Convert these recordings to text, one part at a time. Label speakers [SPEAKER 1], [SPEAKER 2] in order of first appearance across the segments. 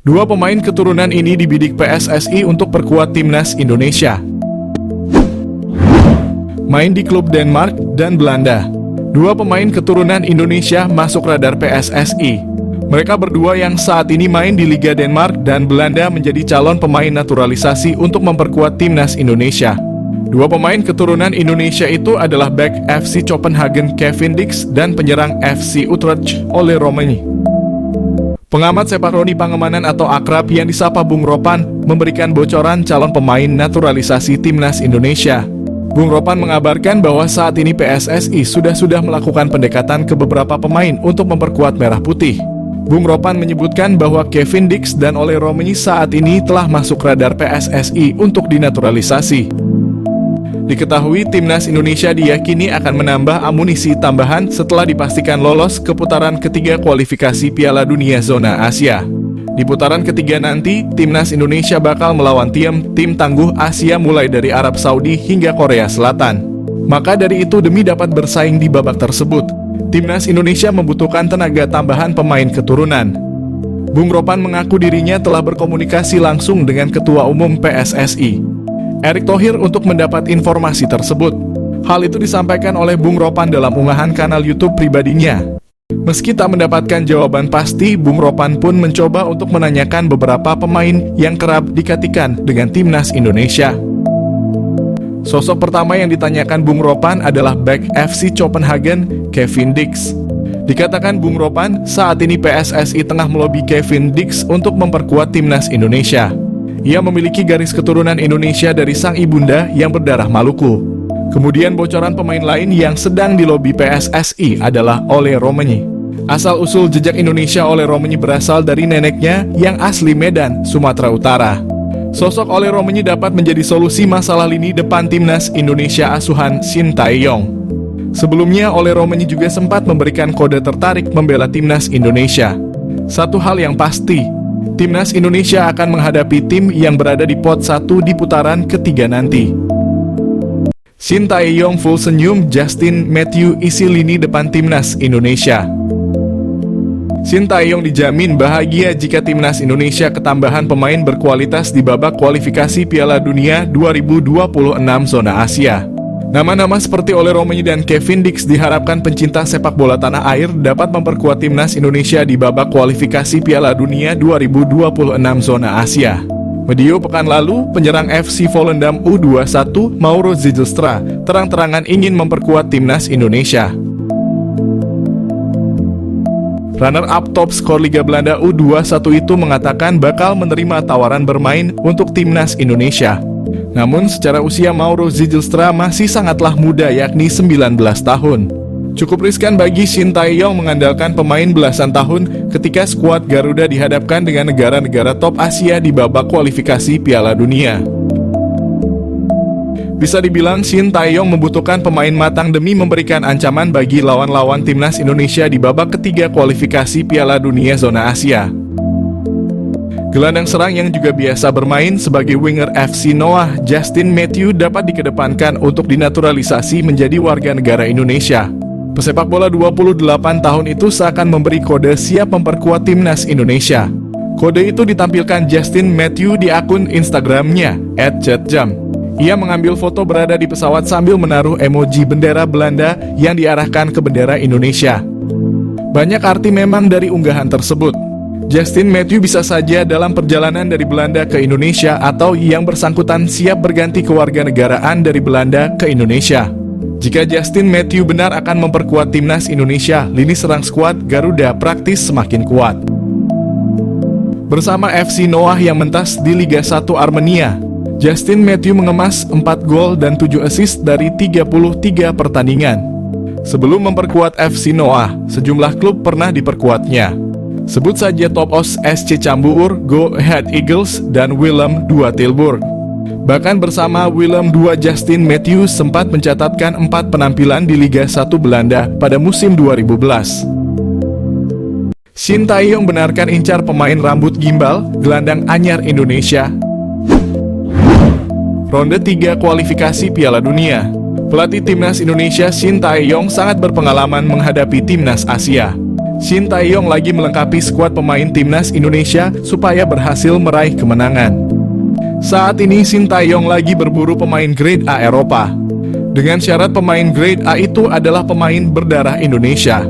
[SPEAKER 1] Dua pemain keturunan ini dibidik PSSI untuk perkuat timnas Indonesia. Main di klub Denmark dan Belanda. Dua pemain keturunan Indonesia masuk radar PSSI. Mereka berdua yang saat ini main di Liga Denmark dan Belanda menjadi calon pemain naturalisasi untuk memperkuat timnas Indonesia. Dua pemain keturunan Indonesia itu adalah bek FC Copenhagen Kevin Dix dan penyerang FC Utrecht Ole Roemeny. Pengamat sepak Roni Pangemanan atau akrab yang disapa Bung Ropan memberikan bocoran calon pemain naturalisasi timnas Indonesia. Bung Ropan mengabarkan bahwa saat ini PSSI sudah melakukan pendekatan ke beberapa pemain untuk memperkuat Merah Putih. Bung Ropan menyebutkan bahwa Kevin Dix dan Ole Roemeny saat ini telah masuk radar PSSI untuk dinaturalisasi. Diketahui timnas Indonesia diyakini akan menambah amunisi tambahan setelah dipastikan lolos ke putaran ketiga kualifikasi Piala Dunia Zona Asia. Di putaran ketiga nanti, timnas Indonesia bakal melawan tim tangguh Asia mulai dari Arab Saudi hingga Korea Selatan. Maka dari itu demi dapat bersaing di babak tersebut, timnas Indonesia membutuhkan tenaga tambahan pemain keturunan. Bung Ropan mengaku dirinya telah berkomunikasi langsung dengan Ketua Umum PSSI, Erick Thohir, untuk mendapat informasi tersebut. Hal itu disampaikan oleh Bung Ropan dalam unggahan kanal YouTube pribadinya. Meski tak mendapatkan jawaban pasti, Bung Ropan pun mencoba untuk menanyakan beberapa pemain yang kerap dikaitkan dengan timnas Indonesia. Sosok pertama yang ditanyakan Bung Ropan adalah bek FC Copenhagen Kevin Dix. Dikatakan Bung Ropan, saat ini PSSI tengah melobi Kevin Dix untuk memperkuat timnas Indonesia. Ia memiliki garis keturunan Indonesia dari sang ibunda yang berdarah Maluku. Kemudian bocoran pemain lain yang sedang dilobi PSSI adalah Ole Roemeny. Asal-usul jejak Indonesia Ole Roemeny berasal dari neneknya yang asli Medan, Sumatera Utara. Sosok Ole Roemeny dapat menjadi solusi masalah lini depan timnas Indonesia asuhan Shin Tae-yong. Sebelumnya Ole Roemeny juga sempat memberikan kode tertarik membela timnas Indonesia. Satu hal yang pasti, timnas Indonesia akan menghadapi tim yang berada di pot 1 di putaran ketiga nanti. Shin Tae-yong full senyum, Justin Matthew isi lini depan timnas Indonesia. Shin Tae-yong dijamin bahagia jika timnas Indonesia ketambahan pemain berkualitas di babak kualifikasi Piala Dunia 2026 Zona Asia. Nama-nama seperti Ole Roemeny dan Kevin Dix diharapkan pencinta sepak bola tanah air dapat memperkuat timnas Indonesia di babak kualifikasi Piala Dunia 2026 Zona Asia. Medio pekan lalu, penyerang FC Volendam U21 Mauro Zijlstra terang-terangan ingin memperkuat timnas Indonesia. Runner-up top skor Liga Belanda U21 itu mengatakan bakal menerima tawaran bermain untuk timnas Indonesia. Namun secara usia Mauro Zijlstra masih sangatlah muda, yakni 19 tahun. Cukup riskan bagi Shin Tae-yong mengandalkan pemain belasan tahun ketika skuad Garuda dihadapkan dengan negara-negara top Asia di babak kualifikasi Piala Dunia. Bisa dibilang Shin Tae-yong membutuhkan pemain matang demi memberikan ancaman bagi lawan-lawan timnas Indonesia di babak ketiga kualifikasi Piala Dunia Zona Asia. Gelandang serang yang juga biasa bermain sebagai winger FC Noah, Justin Matthew dapat dikedepankan untuk dinaturalisasi menjadi warga negara Indonesia. Pesepak bola 28 tahun itu seakan memberi kode siap memperkuat timnas Indonesia. Kode itu ditampilkan Justin Matthew di akun Instagramnya @chatjam. Ia mengambil foto berada di pesawat sambil menaruh emoji bendera Belanda yang diarahkan ke bendera Indonesia. Banyak arti memang dari unggahan tersebut. Justin Matthew bisa saja dalam perjalanan dari Belanda ke Indonesia atau yang bersangkutan siap berganti kewarganegaraan dari Belanda ke Indonesia. Jika Justin Matthew benar akan memperkuat timnas Indonesia, lini serang skuad Garuda praktis semakin kuat. Bersama FC Noah yang mentas di Liga 1 Armenia, Justin Matthew mengemas 4 gol dan 7 assist dari 33 pertandingan. Sebelum memperkuat FC Noah, sejumlah klub pernah diperkuatnya. Sebut saja Top Os SC Cambuur, Go Ahead Eagles, dan Willem II Tilburg. Bahkan bersama Willem II, Justin Matthew sempat mencatatkan 4 penampilan di Liga 1 Belanda pada musim 2011. Shin Tae-yong benarkan incar pemain rambut gimbal, gelandang anyar Indonesia. Ronde 3 kualifikasi Piala Dunia. Pelatih timnas Indonesia Shin Tae-yong sangat berpengalaman menghadapi timnas Asia. Shin Tae-yong lagi melengkapi skuad pemain timnas Indonesia supaya berhasil meraih kemenangan. Saat ini Shin Tae-yong lagi berburu pemain grade A Eropa. Dengan syarat pemain grade A itu adalah pemain berdarah Indonesia.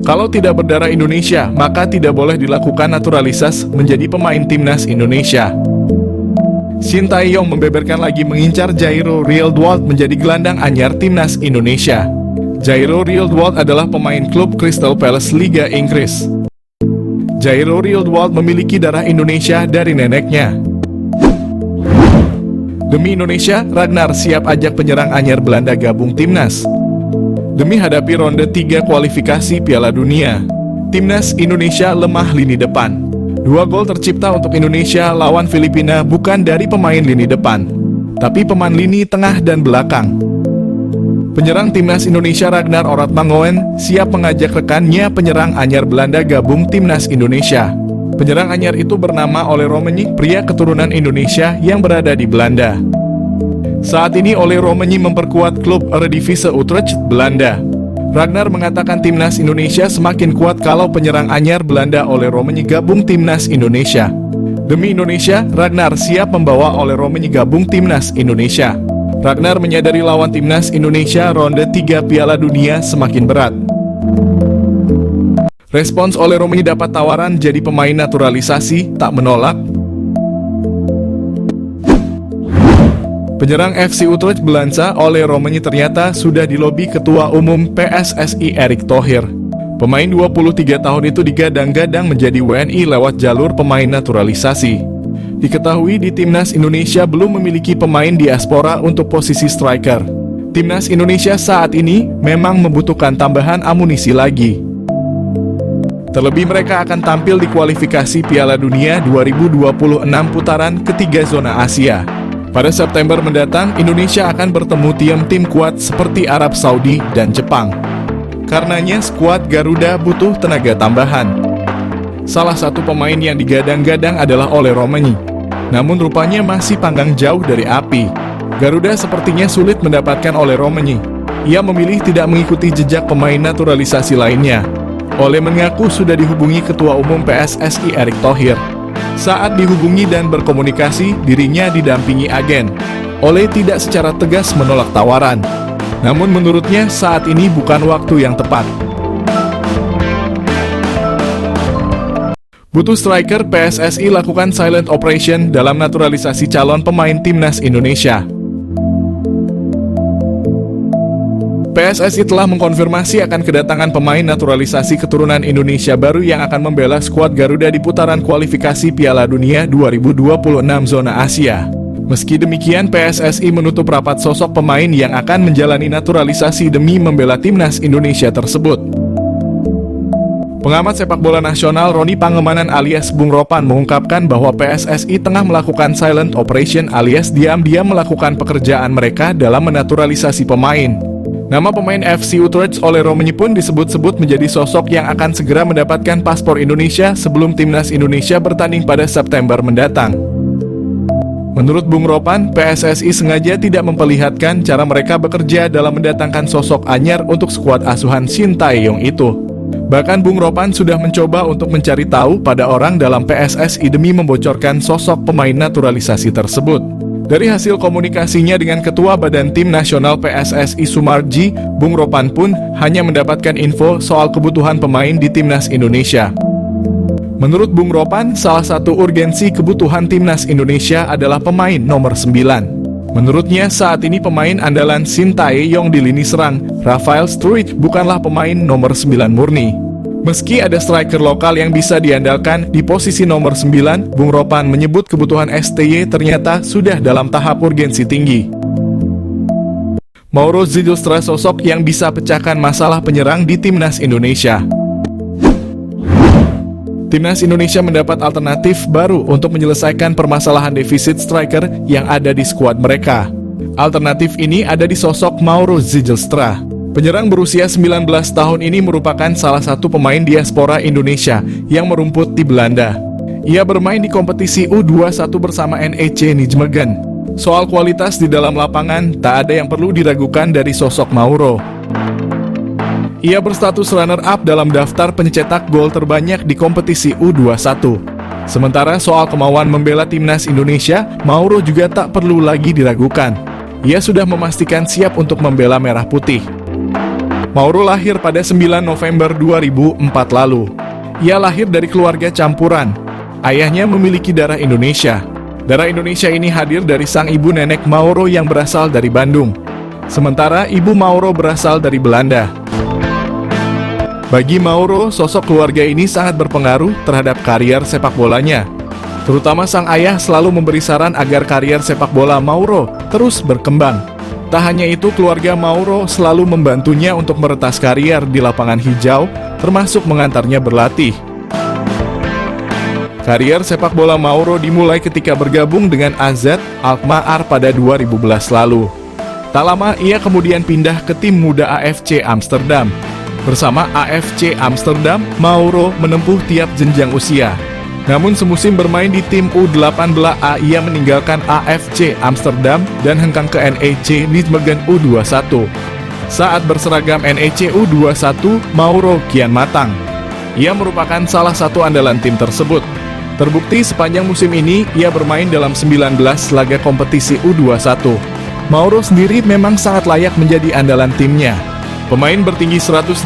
[SPEAKER 1] Kalau tidak berdarah Indonesia, maka tidak boleh dilakukan naturalisasi menjadi pemain timnas Indonesia. Shin Tae-yong membeberkan lagi mengincar Jairo Rielwold menjadi gelandang anyar timnas Indonesia. Jairo Rielwold adalah pemain klub Crystal Palace Liga Inggris. Jairo Rielwold memiliki darah Indonesia dari neneknya. Demi Indonesia, Ragnar siap ajak penyerang anyar Belanda gabung timnas. Demi hadapi ronde 3 kualifikasi Piala Dunia, timnas Indonesia lemah lini depan. 2 gol tercipta untuk Indonesia lawan Filipina bukan dari pemain lini depan, tapi pemain lini tengah dan belakang. Penyerang timnas Indonesia Ragnar Oratmangoen siap mengajak rekannya penyerang anyar Belanda gabung timnas Indonesia. Penyerang anyar itu bernama Ole Romenyk, pria keturunan Indonesia yang berada di Belanda. Saat ini Ole Romenyk memperkuat klub Eredivisie Utrecht, Belanda. Ragnar mengatakan timnas Indonesia semakin kuat kalau penyerang anyar Belanda Ole Romenyk gabung timnas Indonesia. Demi Indonesia, Ragnar siap membawa Ole Romenyk gabung timnas Indonesia. Ragnar menyadari lawan timnas Indonesia ronde 3 Piala Dunia semakin berat. Respons Ole Romenyk dapat tawaran jadi pemain naturalisasi, tak menolak. Penyerang FC Utrecht Belansa Ole Romenyk ternyata sudah dilobi Ketua Umum PSSI Erick Thohir. Pemain 23 tahun itu digadang-gadang menjadi WNI lewat jalur pemain naturalisasi. Diketahui di timnas Indonesia belum memiliki pemain diaspora untuk posisi striker. Timnas Indonesia saat ini memang membutuhkan tambahan amunisi lagi. Terlebih mereka akan tampil di kualifikasi Piala Dunia 2026 putaran ketiga zona Asia. Pada September mendatang, Indonesia akan bertemu tim kuat seperti Arab Saudi dan Jepang. Karenanya skuad Garuda butuh tenaga tambahan. Salah satu pemain yang digadang-gadang adalah Ole Romenyk. Namun rupanya masih panggang jauh dari api. Garuda sepertinya sulit mendapatkan Ole Romenyk. Ia memilih tidak mengikuti jejak pemain naturalisasi lainnya. Ole mengaku sudah dihubungi Ketua Umum PSSI Erick Thohir. Saat dihubungi dan berkomunikasi, dirinya didampingi agen. Ole tidak secara tegas menolak tawaran. Namun menurutnya saat ini bukan waktu yang tepat. Butuh striker, PSSI lakukan silent operation dalam naturalisasi calon pemain timnas Indonesia. PSSI telah mengkonfirmasi akan kedatangan pemain naturalisasi keturunan Indonesia baru yang akan membela skuad Garuda di putaran kualifikasi Piala Dunia 2026 zona Asia. Meski demikian, PSSI menutup rapat sosok pemain yang akan menjalani naturalisasi demi membela timnas Indonesia tersebut. Pengamat sepak bola nasional Roni Pangemanan alias Bung Ropan mengungkapkan bahwa PSSI tengah melakukan silent operation alias diam-diam melakukan pekerjaan mereka dalam menaturalisasi pemain. Nama pemain FC Utrecht Ole Romenyk pun disebut-sebut menjadi sosok yang akan segera mendapatkan paspor Indonesia sebelum timnas Indonesia bertanding pada September mendatang. Menurut Bung Ropan, PSSI sengaja tidak memperlihatkan cara mereka bekerja dalam mendatangkan sosok anyar untuk skuad asuhan Shin Tae-yong itu. Bahkan Bung Ropan sudah mencoba untuk mencari tahu pada orang dalam PSSI demi membocorkan sosok pemain naturalisasi tersebut. Dari hasil komunikasinya dengan Ketua Badan Tim Nasional PSSI Sumarji, Bung Ropan pun hanya mendapatkan info soal kebutuhan pemain di timnas Indonesia. Menurut Bung Ropan, salah satu urgensi kebutuhan timnas Indonesia adalah pemain nomor 9. Menurutnya saat ini pemain andalan Shin Tae-yong di lini serang, Rafael Struijk bukanlah pemain nomor 9 murni. Meski ada striker lokal yang bisa diandalkan di posisi nomor 9, Bung Ropan menyebut kebutuhan STY ternyata sudah dalam tahap urgensi tinggi. Mauro Zilstra sosok yang bisa pecahkan masalah penyerang di timnas Indonesia. Timnas Indonesia mendapat alternatif baru untuk menyelesaikan permasalahan defisit striker yang ada di skuad mereka. Alternatif ini ada di sosok Mauro Zilstra. Penyerang berusia 19 tahun ini merupakan salah satu pemain diaspora Indonesia yang merumput di Belanda. Ia bermain di kompetisi U21 bersama NEC Nijmegen. Soal kualitas di dalam lapangan, tak ada yang perlu diragukan dari sosok Mauro. Ia berstatus runner-up dalam daftar pencetak gol terbanyak di kompetisi U21. Sementara soal kemauan membela timnas Indonesia, Mauro juga tak perlu lagi diragukan. Ia sudah memastikan siap untuk membela Merah Putih. Mauro lahir pada 9 November 2004 lalu. Ia lahir dari keluarga campuran. Ayahnya memiliki darah Indonesia. Darah Indonesia ini hadir dari sang ibu nenek Mauro yang berasal dari Bandung. Sementara ibu Mauro berasal dari Belanda. Bagi Mauro, sosok keluarga ini sangat berpengaruh terhadap karier sepak bolanya. Terutama sang ayah selalu memberi saran agar karier sepak bola Mauro terus berkembang. Tak hanya itu, keluarga Mauro selalu membantunya untuk meretas karier di lapangan hijau, termasuk mengantarnya berlatih. Karier sepak bola Mauro dimulai ketika bergabung dengan AZ Alkmaar pada 2011 lalu. Tak lama, ia kemudian pindah ke tim muda AFC Amsterdam. Bersama AFC Amsterdam, Mauro menempuh tiap jenjang usia. Namun semusim bermain di tim U18A, ia meninggalkan AFC Amsterdam dan hengkang ke NEC Nijmegen U21. Saat berseragam NEC U21, Mauro kian matang. Ia merupakan salah satu andalan tim tersebut. Terbukti sepanjang musim ini, ia bermain dalam 19 laga kompetisi U21. Mauro sendiri memang sangat layak menjadi andalan timnya. Pemain bertinggi 188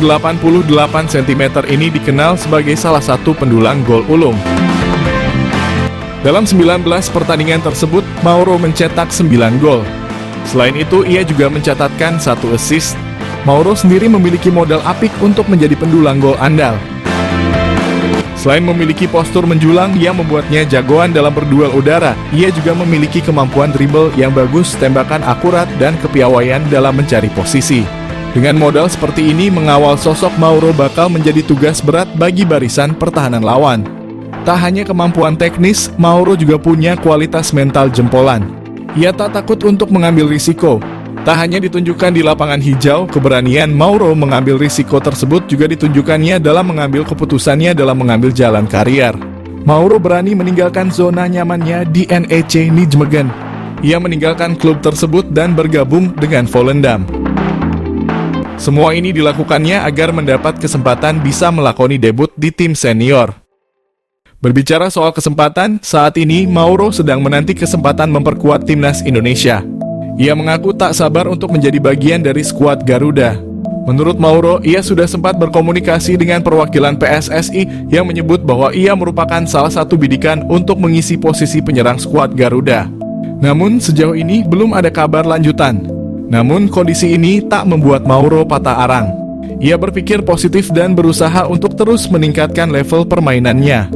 [SPEAKER 1] cm ini dikenal sebagai salah satu pendulang gol ulung. Dalam 19 pertandingan tersebut, Mauro mencetak 9 gol. Selain itu, ia juga mencatatkan 1 assist. Mauro sendiri memiliki modal apik untuk menjadi pendulang gol andal. Selain memiliki postur menjulang yang membuatnya jagoan dalam berduel udara, ia juga memiliki kemampuan dribble yang bagus, tembakan akurat, dan kepiawaian dalam mencari posisi. Dengan modal seperti ini, mengawal sosok Mauro bakal menjadi tugas berat bagi barisan pertahanan lawan. Tak hanya kemampuan teknis, Mauro juga punya kualitas mental jempolan. Ia tak takut untuk mengambil risiko. Tak hanya ditunjukkan di lapangan hijau, keberanian Mauro mengambil risiko tersebut juga ditunjukkannya dalam mengambil keputusannya dalam mengambil jalan karier. Mauro berani meninggalkan zona nyamannya di NEC Nijmegen. Ia meninggalkan klub tersebut dan bergabung dengan Volendam. Semua ini dilakukannya agar mendapat kesempatan bisa melakoni debut di tim senior. Berbicara soal kesempatan, saat ini Mauro sedang menanti kesempatan memperkuat timnas Indonesia. Ia mengaku tak sabar untuk menjadi bagian dari skuad Garuda. Menurut Mauro, ia sudah sempat berkomunikasi dengan perwakilan PSSI yang menyebut bahwa ia merupakan salah satu bidikan untuk mengisi posisi penyerang skuad Garuda. Namun sejauh ini belum ada kabar lanjutan. Namun kondisi ini tak membuat Mauro patah arang. Ia berpikir positif dan berusaha untuk terus meningkatkan level permainannya.